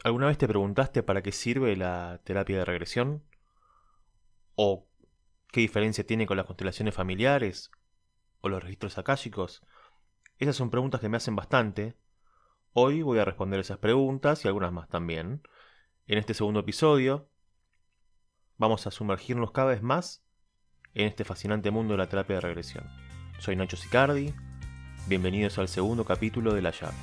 ¿Alguna vez te preguntaste para qué sirve la terapia de regresión? ¿O qué diferencia tiene con las constelaciones familiares o los registros akáshicos? Esas son preguntas que me hacen bastante. Hoy voy a responder esas preguntas y algunas más también. En este segundo episodio vamos a sumergirnos cada vez más en este fascinante mundo de la terapia de regresión. Soy Nacho Sicardi, bienvenidos al segundo capítulo de La Llave.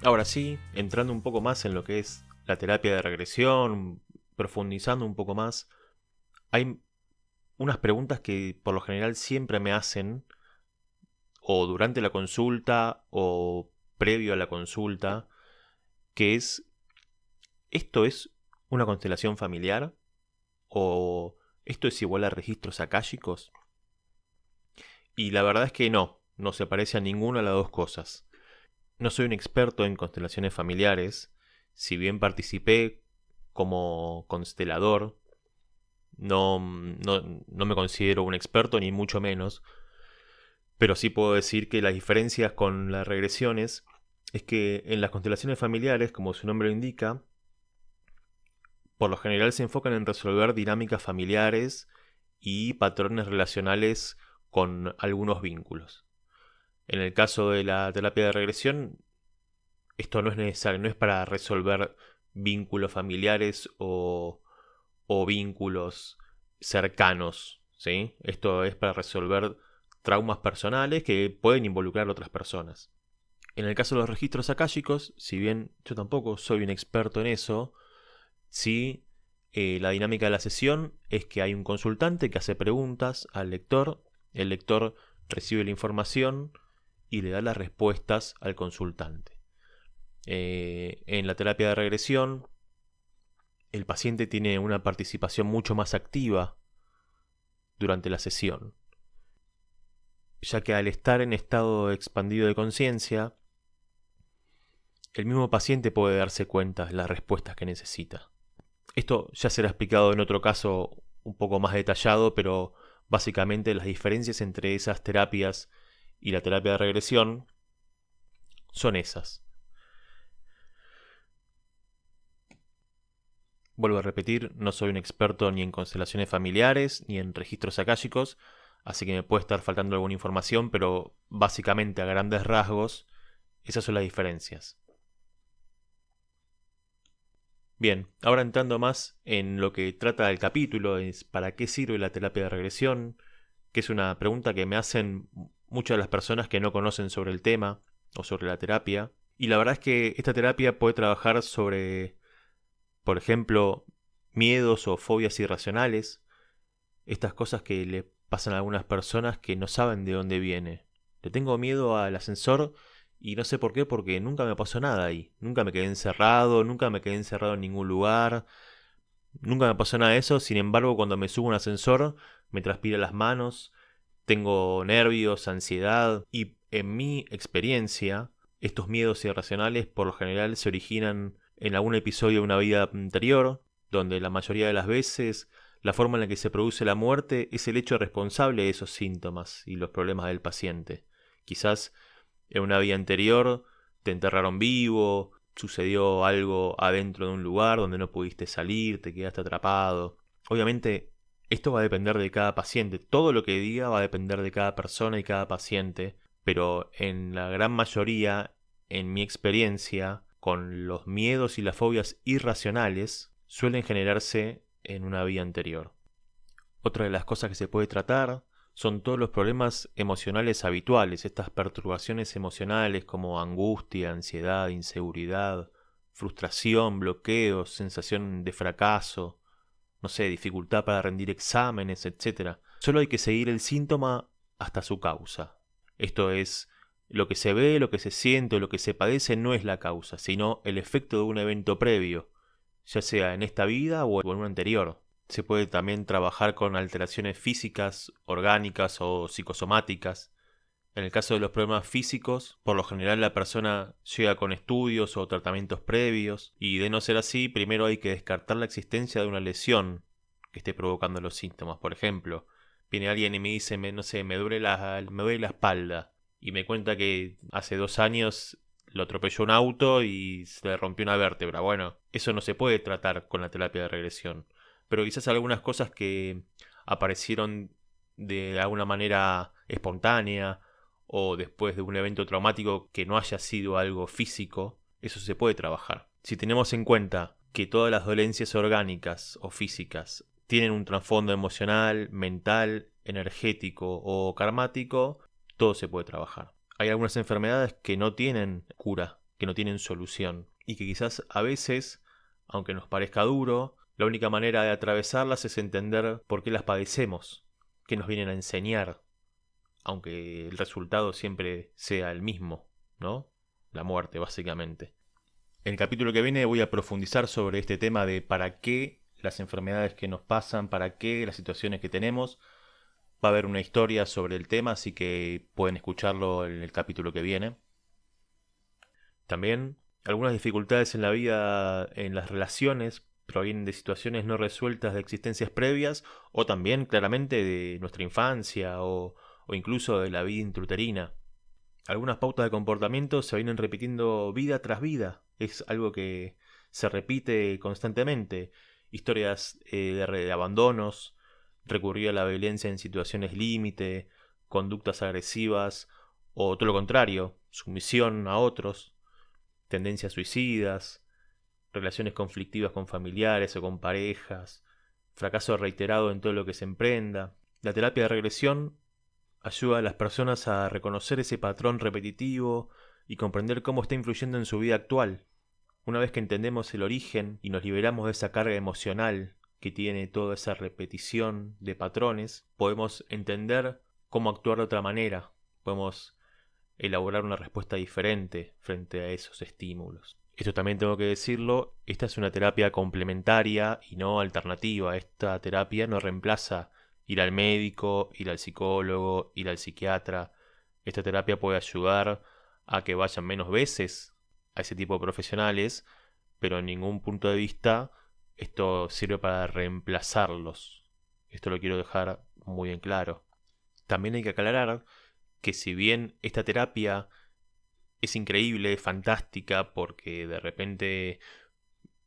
Ahora sí, entrando un poco más en lo que es la terapia de regresión, profundizando un poco más, hay unas preguntas que por lo general siempre me hacen, o durante la consulta, o previo a la consulta, que es, ¿esto es una constelación familiar? ¿O esto es igual a registros akáshicos? Y la verdad es que no se parece a ninguna de las dos cosas. No soy un experto en constelaciones familiares, si bien participé como constelador, no me considero un experto ni mucho menos, pero sí puedo decir que las diferencias con las regresiones es que en las constelaciones familiares, como su nombre lo indica, por lo general se enfocan en resolver dinámicas familiares y patrones relacionales con algunos vínculos. En el caso de la terapia de regresión, esto no es necesario, no es para resolver vínculos familiares o vínculos cercanos, ¿sí? Esto es para resolver traumas personales que pueden involucrar a otras personas. En el caso de los registros akáshicos, si bien yo tampoco soy un experto en eso, sí, la dinámica de la sesión es que hay un consultante que hace preguntas al lector, el lector recibe la información y le da las respuestas al consultante. En la terapia de regresión, el paciente tiene una participación mucho más activa durante la sesión, ya que al estar en estado expandido de conciencia, el mismo paciente puede darse cuenta de las respuestas que necesita. Esto ya será explicado en otro caso un poco más detallado, pero básicamente las diferencias entre esas terapias y la terapia de regresión son esas. Vuelvo a repetir, no soy un experto ni en constelaciones familiares ni en registros akáshicos, así que me puede estar faltando alguna información, pero básicamente a grandes rasgos esas son las diferencias. Bien, ahora entrando más en lo que trata el capítulo, es ¿para qué sirve la terapia de regresión? Que es una pregunta que me hacen muchas de las personas que no conocen sobre el tema o sobre la terapia. Y la verdad es que esta terapia puede trabajar sobre, por ejemplo, miedos o fobias irracionales, estas cosas que le pasan a algunas personas que no saben de dónde viene. Le tengo miedo al ascensor y no sé por qué, porque nunca me pasó nada ahí. Nunca me quedé encerrado en ningún lugar, nunca me pasó nada de eso. Sin embargo, cuando me subo a un ascensor, me transpira las manos, tengo nervios, ansiedad y en mi experiencia, estos miedos irracionales por lo general se originan en algún episodio de una vida anterior, donde la mayoría de las veces la forma en la que se produce la muerte es el hecho responsable de esos síntomas y los problemas del paciente. Quizás en una vida anterior te enterraron vivo, sucedió algo adentro de un lugar donde no pudiste salir, te quedaste atrapado. Obviamente esto va a depender de cada paciente, todo lo que diga va a depender de cada persona y cada paciente, pero en la gran mayoría, en mi experiencia, con los miedos y las fobias irracionales, suelen generarse en una vida anterior. Otra de las cosas que se puede tratar son todos los problemas emocionales habituales, estas perturbaciones emocionales como angustia, ansiedad, inseguridad, frustración, bloqueos, sensación de fracaso, no sé, dificultad para rendir exámenes, etc. Solo hay que seguir el síntoma hasta su causa. Esto es, lo que se ve, lo que se siente o lo que se padece no es la causa, sino el efecto de un evento previo, ya sea en esta vida o en una anterior. Se puede también trabajar con alteraciones físicas, orgánicas o psicosomáticas. En el caso de los problemas físicos, por lo general la persona llega con estudios o tratamientos previos, y de no ser así, primero hay que descartar la existencia de una lesión que esté provocando los síntomas. Por ejemplo, viene alguien y me dice, no sé, me duele la espalda. y me cuenta que hace 2 años lo atropelló un auto y se le rompió una vértebra. Bueno, eso no se puede tratar con la terapia de regresión. Pero quizás algunas cosas que aparecieron de alguna manera espontánea o después de un evento traumático que no haya sido algo físico, eso se puede trabajar. Si tenemos en cuenta que todas las dolencias orgánicas o físicas tienen un trasfondo emocional, mental, energético o karmático, todo se puede trabajar. Hay algunas enfermedades que no tienen cura, que no tienen solución y que quizás a veces, aunque nos parezca duro, la única manera de atravesarlas es entender por qué las padecemos, qué nos vienen a enseñar, aunque el resultado siempre sea el mismo, ¿no? La muerte, básicamente. En el capítulo que viene voy a profundizar sobre este tema de para qué las enfermedades que nos pasan, para qué las situaciones que tenemos. Va a haber una historia sobre el tema, así que pueden escucharlo en el capítulo que viene. También, algunas dificultades en la vida, en las relaciones, provienen de situaciones no resueltas de existencias previas o también claramente de nuestra infancia o incluso de la vida intrauterina. Algunas pautas de comportamiento se vienen repitiendo vida tras vida. Es algo que se repite constantemente. Historias de abandonos, recurrir a la violencia en situaciones límite, conductas agresivas o todo lo contrario, sumisión a otros, tendencias suicidas, relaciones conflictivas con familiares o con parejas, fracaso reiterado en todo lo que se emprenda. La terapia de regresión ayuda a las personas a reconocer ese patrón repetitivo y comprender cómo está influyendo en su vida actual. Una vez que entendemos el origen y nos liberamos de esa carga emocional que tiene toda esa repetición de patrones, podemos entender cómo actuar de otra manera, podemos elaborar una respuesta diferente frente a esos estímulos. Esto también tengo que decirlo, esta es una terapia complementaria y no alternativa. Esta terapia no reemplaza ir al médico, ir al psicólogo, ir al psiquiatra. Esta terapia puede ayudar a que vayan menos veces a ese tipo de profesionales, pero en ningún punto de vista esto sirve para reemplazarlos. Esto lo quiero dejar muy en claro. También hay que aclarar que si bien esta terapia es increíble, es fantástica, porque de repente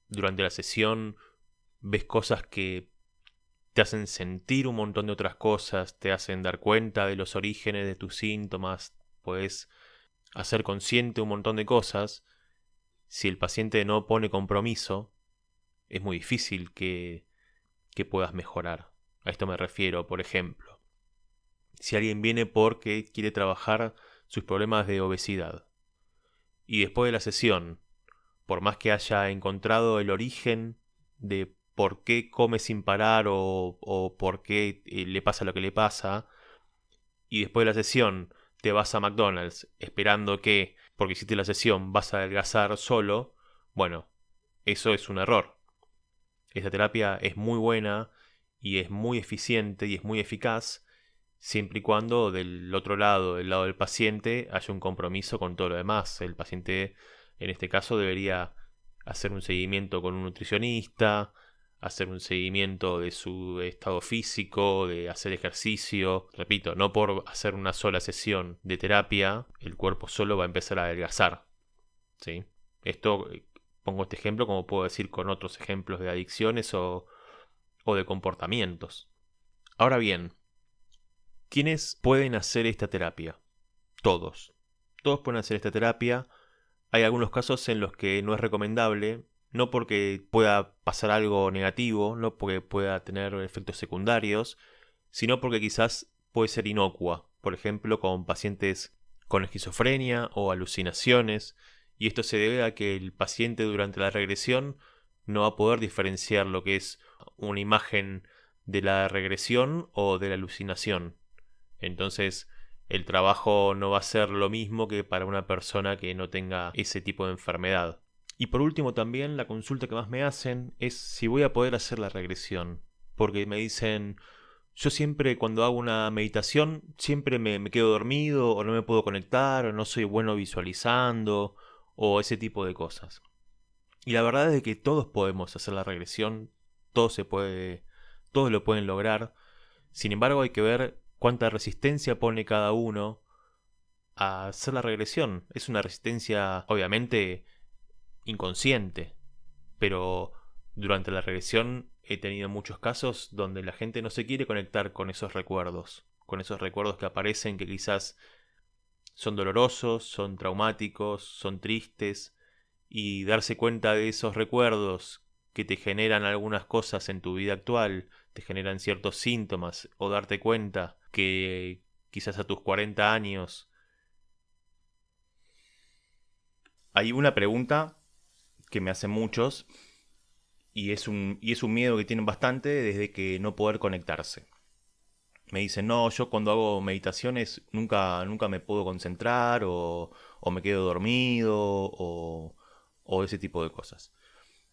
durante la sesión ves cosas que te hacen sentir un montón de otras cosas, te hacen dar cuenta de los orígenes de tus síntomas, puedes hacer consciente un montón de cosas. Si el paciente no pone compromiso, es muy difícil que puedas mejorar. A esto me refiero, por ejemplo, si alguien viene porque quiere trabajar sus problemas de obesidad y después de la sesión, por más que haya encontrado el origen de por qué come sin parar o por qué le pasa lo que le pasa, y después de la sesión te vas a McDonald's esperando que, porque hiciste la sesión, vas a adelgazar solo, bueno, eso es un error. Esta terapia es muy buena y es muy eficiente y es muy eficaz siempre y cuando del otro lado, del lado del paciente, haya un compromiso con todo lo demás. El paciente, en este caso, debería hacer un seguimiento con un nutricionista, hacer un seguimiento de su estado físico, de hacer ejercicio. Repito, no por hacer una sola sesión de terapia, el cuerpo solo va a empezar a adelgazar, ¿sí? Esto, pongo este ejemplo como puedo decir con otros ejemplos de adicciones o de comportamientos. Ahora bien, ¿quiénes pueden hacer esta terapia? Todos. Todos pueden hacer esta terapia. Hay algunos casos en los que no es recomendable, no porque pueda pasar algo negativo, no porque pueda tener efectos secundarios, sino porque quizás puede ser inocua, por ejemplo con pacientes con esquizofrenia o alucinaciones, y esto se debe a que el paciente durante la regresión no va a poder diferenciar lo que es una imagen de la regresión o de la alucinación. Entonces, el trabajo no va a ser lo mismo que para una persona que no tenga ese tipo de enfermedad. Y por último también la consulta que más me hacen es si voy a poder hacer la regresión. Porque me dicen, yo siempre cuando hago una meditación, siempre me quedo dormido o no me puedo conectar o no soy bueno visualizando o ese tipo de cosas. Y la verdad es que todos podemos hacer la regresión, todo se puede, todos lo pueden lograr. Sin embargo, hay que ver cuánta resistencia pone cada uno, a hacer la regresión. Es una resistencia, obviamente, inconsciente, pero durante la regresión he tenido muchos casos donde la gente no se quiere conectar con esos recuerdos que aparecen que quizás son dolorosos, son traumáticos, son tristes, y darse cuenta de esos recuerdos que te generan algunas cosas en tu vida actual, te generan ciertos síntomas, o darte cuenta que quizás a tus 40 años... Hay una pregunta que me hacen muchos y es un miedo que tienen bastante desde que no poder conectarse. Me dicen, no, yo cuando hago meditaciones nunca me puedo concentrar o me quedo dormido o ese tipo de cosas.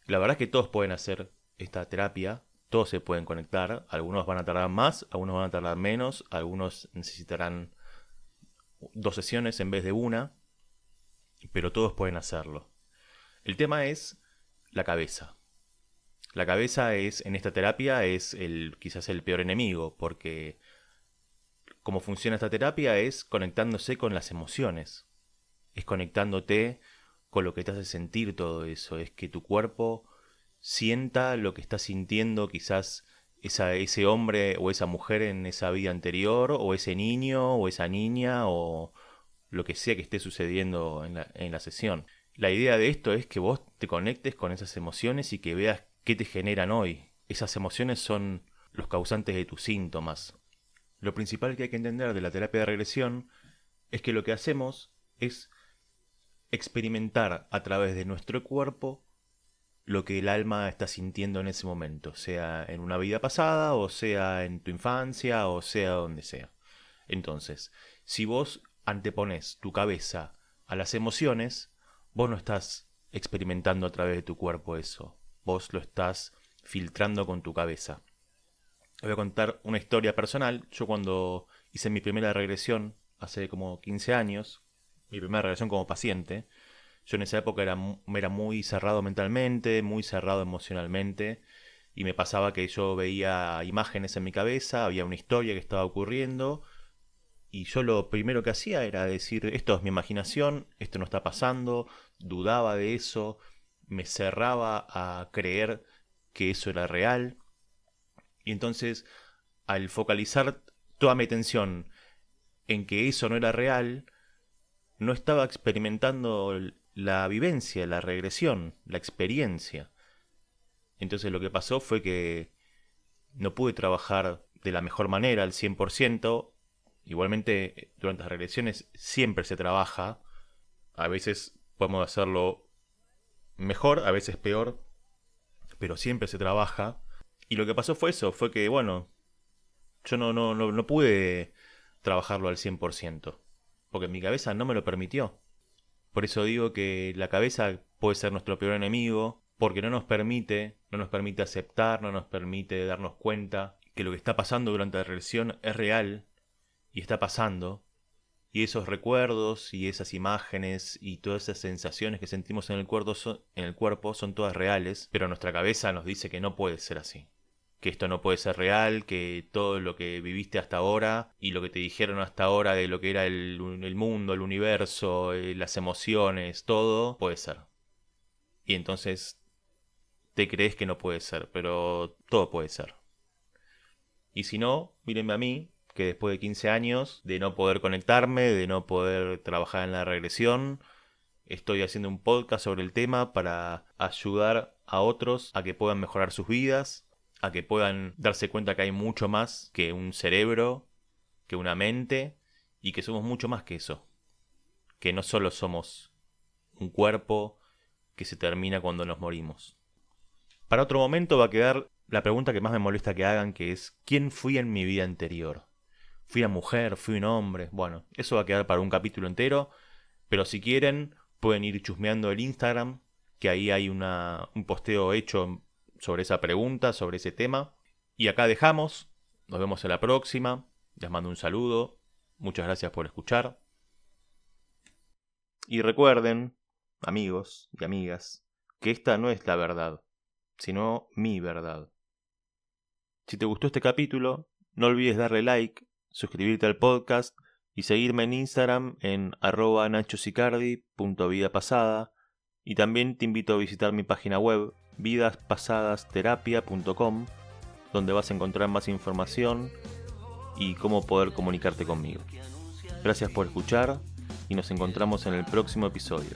La verdad es que todos pueden hacer esta terapia, todos se pueden conectar, algunos van a tardar más, algunos van a tardar menos, algunos necesitarán 2 sesiones en vez de una, pero todos pueden hacerlo. El tema es la cabeza. La cabeza es, en esta terapia, es quizás el peor enemigo, porque cómo funciona esta terapia es conectándose con las emociones, es conectándote con lo que te hace sentir todo eso, es que tu cuerpo sienta lo que está sintiendo quizás ese hombre o esa mujer en esa vida anterior, o ese niño o esa niña, o lo que sea que esté sucediendo en la sesión. La idea de esto es que vos te conectes con esas emociones y que veas qué te generan hoy. Esas emociones son los causantes de tus síntomas. Lo principal que hay que entender de la terapia de regresión es que lo que hacemos es experimentar a través de nuestro cuerpo lo que el alma está sintiendo en ese momento, sea en una vida pasada, o sea en tu infancia, o sea donde sea. Entonces, si vos antepones tu cabeza a las emociones, vos no estás experimentando a través de tu cuerpo eso, vos lo estás filtrando con tu cabeza. Voy a contar una historia personal. Yo cuando hice mi primera regresión, hace como 15 años, mi primera regresión como paciente, yo en esa época era muy cerrado mentalmente, muy cerrado emocionalmente, y me pasaba que yo veía imágenes en mi cabeza, había una historia que estaba ocurriendo, y yo lo primero que hacía era decir, esto es mi imaginación, esto no está pasando, dudaba de eso, me cerraba a creer que eso era real, y entonces al focalizar toda mi atención en que eso no era real, no estaba experimentando la vivencia, la regresión, la experiencia. Entonces lo que pasó fue que no pude trabajar de la mejor manera al 100%. Igualmente, durante las regresiones siempre se trabaja. A veces podemos hacerlo mejor, a veces peor, pero siempre se trabaja. Y lo que pasó fue eso, fue que, bueno, yo no pude trabajarlo al 100%, porque mi cabeza no me lo permitió. Por eso digo que la cabeza puede ser nuestro peor enemigo, porque no nos permite aceptar, no nos permite darnos cuenta que lo que está pasando durante la regresión es real y está pasando, y esos recuerdos y esas imágenes y todas esas sensaciones que sentimos en el cuerpo son todas reales, pero nuestra cabeza nos dice que no puede ser así, que esto no puede ser real, que todo lo que viviste hasta ahora y lo que te dijeron hasta ahora de lo que era el mundo, el universo, las emociones, todo puede ser. Y entonces te crees que no puede ser, pero todo puede ser. Y si no, mírenme a mí, que después de 15 años de no poder conectarme, de no poder trabajar en la regresión, estoy haciendo un podcast sobre el tema para ayudar a otros a que puedan mejorar sus vidas, a que puedan darse cuenta que hay mucho más que un cerebro, que una mente, y que somos mucho más que eso. Que no solo somos un cuerpo que se termina cuando nos morimos. Para otro momento va a quedar la pregunta que más me molesta que hagan, que es ¿quién fui en mi vida anterior? ¿Fui una mujer? ¿Fui un hombre? Bueno, eso va a quedar para un capítulo entero, pero si quieren pueden ir chusmeando el Instagram, que ahí hay un posteo hecho sobre esa pregunta, sobre ese tema. Y acá dejamos, nos vemos en la próxima, les mando un saludo, muchas gracias por escuchar. Y recuerden, amigos y amigas, que esta no es la verdad, sino mi verdad. Si te gustó este capítulo, no olvides darle like, suscribirte al podcast y seguirme en Instagram en @nachosicardi.vidapasada, y también te invito a visitar mi página web vidaspasadas.terapia.com, donde vas a encontrar más información y cómo poder comunicarte conmigo. Gracias por escuchar y nos encontramos en el próximo episodio.